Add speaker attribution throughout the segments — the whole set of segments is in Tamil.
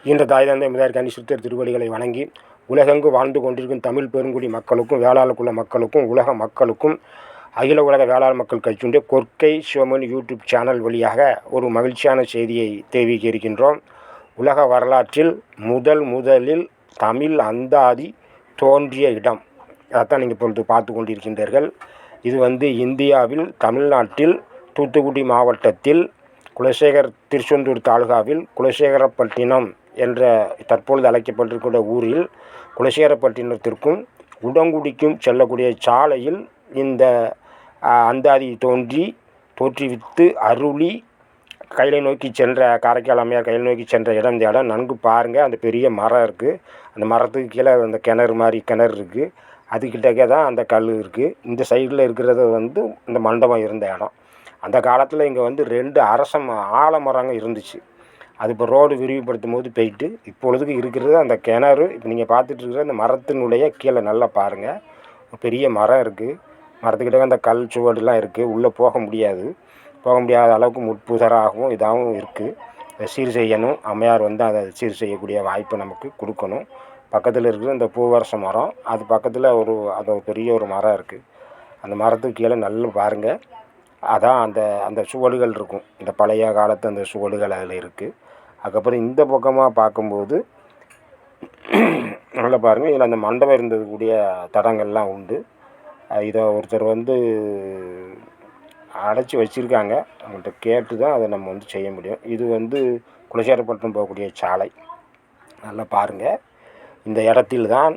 Speaker 1: ஈன்ற தாய் தந்தை முதற்காண்டி சிறுத்தர் திருவடிகளை வணங்கி உலகெங்கு வாழ்ந்து கொண்டிருக்கும் தமிழ் பெருங்குடி மக்களுக்கும் வேளாளர் குல மக்களுக்கும் உலக மக்களுக்கும் அகில உலக வேளாளர் மக்கள் கட்சியுடைய கொற்கை சிவமணி யூடியூப் சேனல் வழியாக ஒரு மகிழ்ச்சியான செய்தியை தெரிவிக்க இருக்கின்றோம். உலக வரலாற்றில் முதலில் தமிழ் அந்தாதி தோன்றிய இடம் அதைத்தான் நீங்கள் இப்பொழுது பார்த்து கொண்டிருக்கின்றீர்கள். இது இந்தியாவில் தமிழ்நாட்டில் தூத்துக்குடி மாவட்டத்தில் குலசேகர் திருச்செந்தூர் தாலுகாவில் குலசேகரப்பட்டினம் என்ற தற்பொழுது அழைக்கப்பட்டிருக்கிற ஊரில் குலசேகரப்பட்டினத்திற்கும் உடங்குடிக்கும் செல்லக்கூடிய சாலையில் இந்த அந்தாதி தோற்றுவித்து அருளி கையிலை நோக்கி சென்ற காரைக்கால் அம்மையார் கையில் நோக்கி சென்ற இடம். இந்த இடம் நன்கு பாருங்கள். அந்த பெரிய மரம் இருக்குது. அந்த மரத்துக்கு கீழே அந்த கிணறு இருக்குது. அதுக்கிட்டக்கே தான் அந்த கல் இருக்குது. இந்த சைடில் இருக்கிறது இந்த மண்டபம் இருந்த இடம். அந்த காலத்தில் இங்கே 2 அரச ஆலமரங்க இருந்துச்சு. அது இப்போ ரோடு விரிவுபடுத்தும் போது போயிட்டு இப்பொழுதுக்கு இருக்கிறது அந்த கிணறு. இப்போ நீங்கள் பார்த்துட்டு இருக்கிற அந்த மரத்தினுடைய கீழே நல்லா பாருங்கள். பெரிய மரம் இருக்குது. மரத்துக்கிட்ட அந்த கல் சுவடுலாம் இருக்குது. உள்ளே போக முடியாத அளவுக்கு முட்புதராகவும் இதாகவும் இருக்குது. சீர் செய்யணும். அம்மையார் அதை சீர் செய்யக்கூடிய வாய்ப்பை நமக்கு கொடுக்கணும். பக்கத்தில் இருக்கிற இந்த பூவரச மரம், அது பக்கத்தில் அது பெரிய ஒரு மரம் இருக்குது. அந்த மரத்துக்கு கீழே நல்லா பாருங்கள். அதான் அந்த சுவடுகள் இருக்கும். இந்த பழைய காலத்து அந்த சுவடுகள் அதில் இருக்குது. அதுக்கப்புறம் இந்த பக்கமாக பார்க்கும்போது நல்லா பாருங்கள். இதில் அந்த மண்டபம் இருந்ததுக்கூடிய தடங்கள்லாம் உண்டு. இதை ஒருத்தர் அடைச்சி வச்சுருக்காங்க. அவங்கள்ட்ட கேட்டு தான் அதை நம்ம செய்ய முடியும். இது குலசேகரப்பட்டினம் போகக்கூடிய சாலை. நல்லா பாருங்கள். இந்த இடத்தில் தான்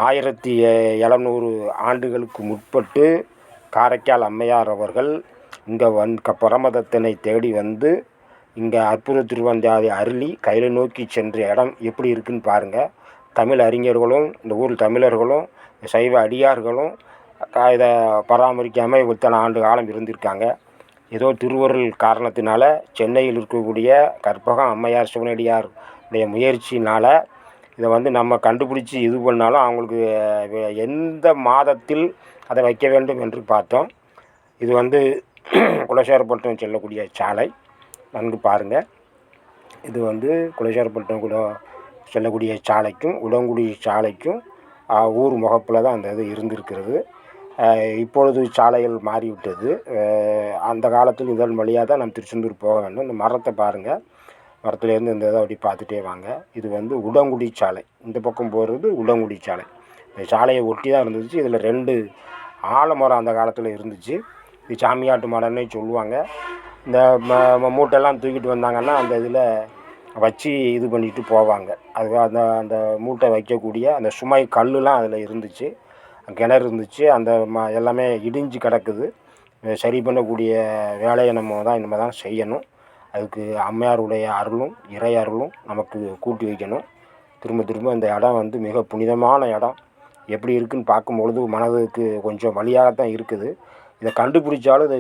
Speaker 1: 1700 ஆண்டுகளுக்கு முற்பட்டு காரைக்கால் அம்மையார் அவர்கள் இங்கே பரமதத்தனை தேடி இங்கே அற்புத திருவந்தாதி அருளி கையில் நோக்கி சென்ற இடம் எப்படி இருக்குன்னு பாருங்கள். தமிழ் அறிஞர்களும் இந்த ஊர் தமிழர்களும் சைவ அடியார்களும் இதை பராமரிக்காமல் இத்தனை ஆண்டு காலம் இருந்திருக்காங்க. ஏதோ திருவருள் காரணத்தினால சென்னையில் இருக்கக்கூடிய கற்பகம் அம்மையார் சிவனடியாருடைய முயற்சினால் இதை நம்ம கண்டுபிடிச்சி இது பண்ணாலும் அவங்களுக்கு எந்த மாதத்தில் அதை வைக்க வேண்டும் என்று பார்த்தோம். இது குலசேகரப்பட்டினம் செல்லக்கூடிய சாலை. நன்கு பாருங்கள். இது குலசேகரப்பட்டினம் கூட செல்லக்கூடிய சாலைக்கும் உடங்குடி சாலைக்கும் ஊர் முகப்பில் தான் அந்த இது இருந்திருக்கிறது. இப்பொழுது சாலைகள் மாறிவிட்டது. அந்த காலத்தில் இதன் வழியாக தான் நம்ம திருச்செந்தூர் போக வேண்டும். இந்த மரத்தை பாருங்கள். மரத்துலேருந்து இந்த இதை அப்படி பார்த்துட்டே வாங்க. இது உடங்குடி சாலை. இந்த பக்கம் போகிறது உடங்குடி சாலை. இந்த சாலையை ஒட்டி தான் இருந்துச்சு. இதில் 2 ஆலமரம் அந்த காலத்தில் இருந்துச்சு. இது சாமியாட்டு மரம்னே சொல்லுவாங்க. இந்த மூட்டைலாம் தூக்கிட்டு வந்தாங்கன்னா அந்த இதில் வச்சு இது பண்ணிட்டு போவாங்க. அது அந்த மூட்டை வைக்கக்கூடிய அந்த சுமை கல்லுலாம் அதில் இருந்துச்சு. கிணறு இருந்துச்சு. அந்த எல்லாமே இடிஞ்சு கிடக்குது. சரி பண்ணக்கூடிய வேலையை நம்ம தான் செய்யணும். அதுக்கு அம்மையாருடைய அருளும் இறை அருளும் நமக்கு கூட்டி வைக்கணும். திரும்ப இந்த இடம் மிக புனிதமான இடம். எப்படி இருக்குதுன்னு பார்க்கும்பொழுது மனதுக்கு கொஞ்சம் வலியாகத்தான் இருக்குது. இதை கண்டுபிடிச்சாலும் இதை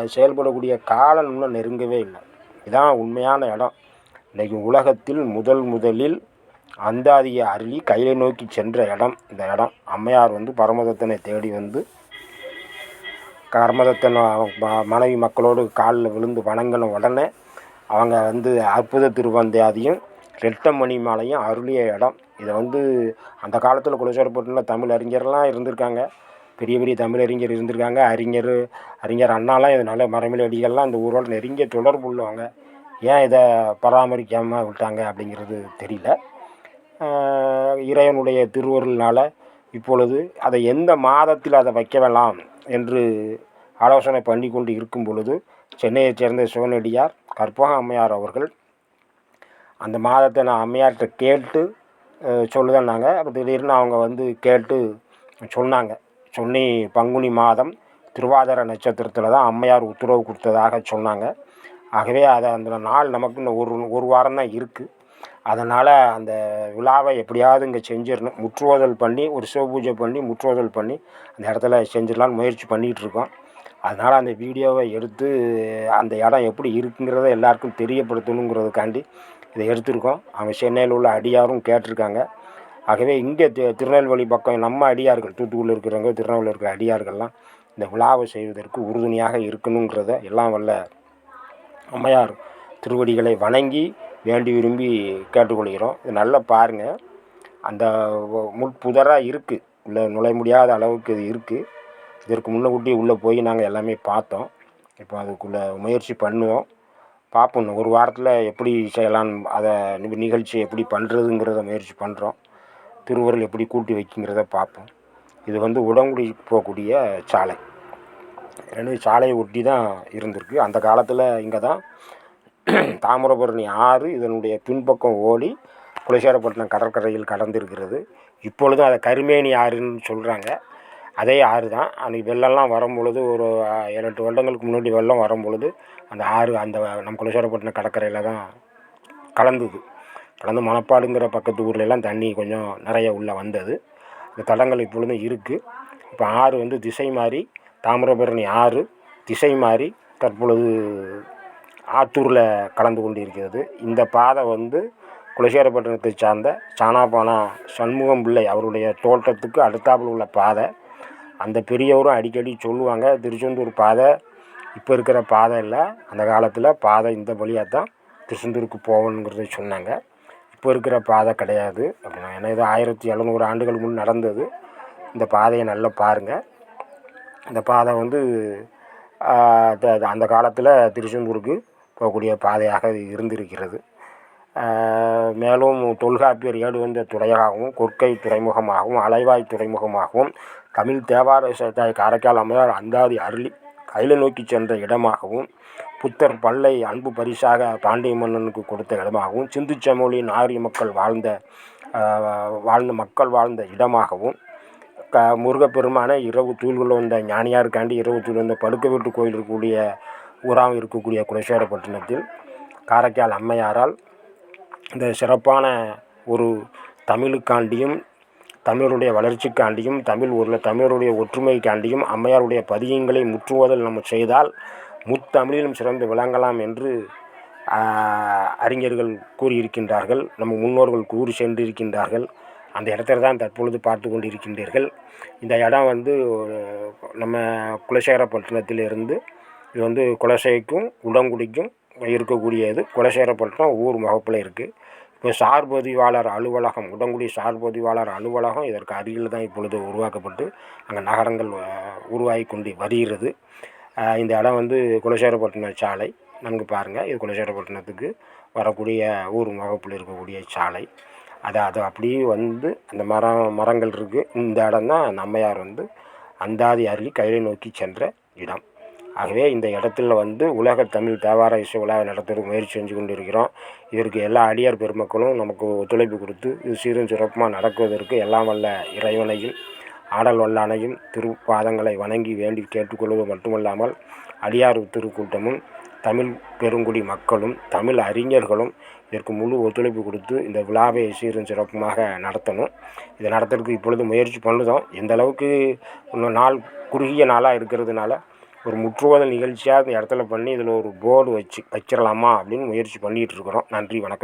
Speaker 1: செயல்படக்கூடிய காலம் இன்னும் நெருங்கவே இல்லை. இதுதான் உண்மையான இடம். இன்றைக்கி உலகத்தில் முதலில் அந்தாதியை அருளி கையை நோக்கி சென்ற இடம் இந்த இடம். அம்மையார் பரமதத்தனை தேடி பரமதத்தன் மனைவி மக்களோடு காலில் விழுந்து வணங்கின உடனே அவங்க அற்புத திருவந்தாதியும் ரெட்டமணி மாலையும் அருளிய இடம். இதை அந்த காலத்தில் குலசேகரப்பட்டினத்தில் தமிழ் அறிஞர்லாம் இருந்திருக்காங்க. பெரிய தமிழறிஞர் இருந்திருக்காங்க. அறிஞர் அண்ணாலாம் இதனால் மறைமலை அடிகள்லாம் இந்த ஊரோட நெருங்கிய தொடர்பு உள்ளவங்க. ஏன் இதை பராமரிக்காமல் விட்டாங்க அப்படிங்கிறது தெரியல. இறைவனுடைய திருவருளினால் இப்பொழுது அதை எந்த மாதத்தில் அதை வைக்கலாம் என்று ஆலோசனை பண்ணி கொண்டு இருக்கும் பொழுது சென்னையைச் சேர்ந்த சிவனடியார் கற்பகம் அம்மையார் அவர்கள் அந்த மாதத்தை நான் அம்மையார்கிட்ட கேட்டு சொல்லுதேன்னாங்க. அப்போ திடீர்னு அவங்க கேட்டு சொன்னாங்க. பங்குனி மாதம் திருவாதிரை நட்சத்திரத்தில் தான் அம்மையார் உத்தரவு கொடுத்ததாக சொன்னாங்க. ஆகவே அந்த நாள் நமக்கு இன்னும் ஒரு வாரம் தான் இருக்குது. அதனால் அந்த விழாவை எப்படியாவது இங்கே செஞ்சிடணும். முற்றுவதல் பண்ணி ஒரு சிவபூஜை பண்ணி முற்றுவதல் பண்ணி அந்த இடத்துல செஞ்சிடலான்னு முயற்சி பண்ணிகிட்ருக்கோம். அதனால் அந்த வீடியோவை எடுத்து அந்த இடம் எப்படி இருக்குங்கிறத எல்லாருக்கும் தெரியப்படுத்தணுங்கிறதுக்காண்டி இதை எடுத்திருக்கோம். அவங்க சென்னையில் உள்ள அடியாரும் கேட்டிருக்காங்க. ஆகவே இங்கே திருநெல்வேலி பக்கம் நம்ம அடியார்கள் தூத்துக்குடியில் இருக்கிறவங்க திருநெல்வேலியில் இருக்கிற அடியார்கள்லாம் இந்த விழாவை செய்வதற்கு உறுதுணையாக இருக்கணுங்கிறத எல்லாம் வல்ல அம்மையார் திருவடிகளை வணங்கி வேண்டி விரும்பி கேட்டுக்கொள்கிறோம். இது நல்லா பாருங்கள். அந்த முட்புதராக இருக்குது, உள்ளே நுழைய முடியாத அளவுக்கு இது இருக்குது. இதற்கு முன்னக்கூட்டி உள்ளே போய் நாங்கள் எல்லாமே பார்த்தோம். இப்போ அதுக்குள்ளே முயற்சி பண்ணுவோம், பார்ப்போம். ஒரு வாரத்தில் எப்படி செய்யலான்னு அதை நிகழ்ச்சி எப்படி பண்ணுறதுங்கிறத முயற்சி பண்ணுறோம். திருவருள் எப்படி கூட்டி வைக்குங்கிறத பார்ப்போம். இது வந்து உடங்குடி போகக்கூடிய சாலை. எனவே சாலையை ஒட்டி தான் இருந்திருக்கு. அந்த காலத்தில் இங்கே தான் தாமிரபரணி ஆறு இதனுடைய பின்பக்கம் ஓடி குலசேகரப்பட்டினம் கடற்கரையில் கடந்திருக்கிறது. இப்பொழுதும் அதை கருமேனி ஆறுன்னு சொல்கிறாங்க. அதே ஆறு தான். அன்றைக்கி வெள்ளம்லாம் வரும்பொழுது ஒரு 7-8 வருடங்களுக்கு முன்னாடி வெள்ளம் வரும்பொழுது அந்த ஆறு அந்த நம்ம குலசேகரப்பட்டினம் கடற்கரையில் தான் கலந்து மணப்பாடுங்கிற பக்கத்து ஊர்லெலாம் தண்ணி கொஞ்சம் நிறைய உள்ளே வந்தது. இந்த தடங்கள் இப்பொழுதும் இருக்குது. இப்போ ஆறு வந்து திசை மாறி, தாமிரபரணி ஆறு திசை மாறி தற்பொழுது ஆத்தூரில் கலந்து கொண்டு இருக்கிறது. இந்த பாதை வந்து குலசேகரப்பட்டினத்தை சார்ந்த சானாபானா சண்முகம் பிள்ளை அவருடைய தோட்டத்துக்கு அடுத்தாப்பில் உள்ள பாதை. அந்த பெரியவரும் அடிக்கடி சொல்லுவாங்க, திருச்செந்தூர் பாதை இப்போ இருக்கிற பாதை இல்லை, அந்த காலத்தில் பாதை இந்த வழியாக தான் திருச்செந்தூருக்கு போகணுங்கிறத சொன்னாங்க. இப்போ இருக்கிற பாதை கிடையாது அப்படின்னா. ஏன்னா இது 1700 ஆண்டுகள் முன் நடந்தது. இந்த பாதையை நல்லா பாருங்கள். இந்த பாதை வந்து அந்த காலத்தில் திருச்செந்தூருக்கு போகக்கூடிய பாதையாக இருந்திருக்கிறது. மேலும் தொல்காப்பியர் ஏடு வந்த துறையாகவும், கொற்கை துறைமுகமாகவும், அலைவாய் துறைமுகமாகவும், தமிழ் தேவார இசைத்தாய் காரைக்கால் அம்மையார் அந்தாதி அருளி கையில் நோக்கி சென்ற இடமாகவும், புத்தர் பல்லை அன்பு பரிசாக பாண்டிய மன்னனுக்கு கொடுத்த இடமாகவும், சிந்து சமொழியின் ஆரிய மக்கள் வாழ்ந்த இடமாகவும், முருகப்பெருமான இரவு தூள்கள் வந்த ஞானியாருக்காண்டி இரவு தூள் வந்த படுக்க வீட்டு கோயில் இருக்கக்கூடிய ஊராகவும் இருக்கக்கூடிய குலசேகரப்பட்டினத்தில் காரைக்கால் அம்மையாரால் இந்த சிறப்பான ஒரு தமிழுக்காண்டியும், தமிழருடைய வளர்ச்சிக்காண்டியும், தமிழருடைய ஒற்றுமைக்காண்டியும் அம்மையாருடைய பதியங்களை முற்றுவதல் நம்ம செய்தால் முத்தமிழிலும் சிறந்து விளங்கலாம் என்று அறிஞர்கள் கூறியிருக்கின்றார்கள். நம்ம முன்னோர்கள் கூறி சென்றிருக்கின்றார்கள். அந்த இடத்துல தான் தற்பொழுது பார்த்து கொண்டு இருக்கின்றீர்கள். இந்த இடம் வந்து நம்ம குலசேகரப்பட்டினத்திலிருந்து இது வந்து குலசைக்கும் உடங்குடிக்கும் இருக்கக்கூடியது. குலசேகரப்பட்டினம் ஊர் முகப்பில் இருக்குது. இப்போ சார்பதிவாளர் அலுவலகம், உடங்குடி சார்பதிவாளர் அலுவலகம் இதற்கு அருகில் தான் இப்பொழுது உருவாக்கப்பட்டு அங்கே நகரங்கள் உருவாகி கொண்டு வருகிறது. இந்த இடம் வந்து குலசேகரப்பட்டினம் சாலை. நன்கு பாருங்கள். இது குலசேகரப்பட்டினத்துக்கு வரக்கூடிய ஊர் முகப்பில் இருக்கக்கூடிய சாலை. அது அப்படியே வந்து அந்த மரங்கள் இருக்குது. இந்த இடம் தான் அம்மையார் வந்து அந்தாதி அருளி கையிலை நோக்கி சென்ற இடம். ஆகவே இந்த இடத்துல வந்து உலக தமிழ் தேவார இசை விழாவை நடத்துறதுக்கு முயற்சி செஞ்சு கொண்டு இருக்கிறோம். இதற்கு எல்லா அடியார் பெருமக்களும் நமக்கு ஒத்துழைப்பு கொடுத்து இது சீரும் சிறப்புமாக நடக்குவதற்கு எல்லாம் வல்ல இறைவனையும் ஆடல் வல்லானையும் திருப்பாதங்களை வணங்கி வேண்டி கேட்டுக்கொள்வது மட்டுமல்லாமல் அடியார் திருக்கூட்டமும் தமிழ் பெருங்குடி மக்களும் தமிழ் அறிஞர்களும் இதற்கு முழு ஒத்துழைப்பு கொடுத்து இந்த விழாவை சீரும் சிறப்புமாக நடத்தணும். இதை நடத்துறதுக்கு இப்பொழுது முயற்சி பண்ணுறோம். இந்த அளவுக்கு இன்னும் நாள் குறுகிய நாளாக இருக்கிறதுனால ஒரு முற்றுவதல் நிகழ்ச்சியாக இந்த இடத்துல பண்ணி இதில் ஒரு போர்டு வச்சிடலாமா அப்படின்னு முயற்சி பண்ணிகிட்டு இருக்கிறோம். நன்றி, வணக்கம்.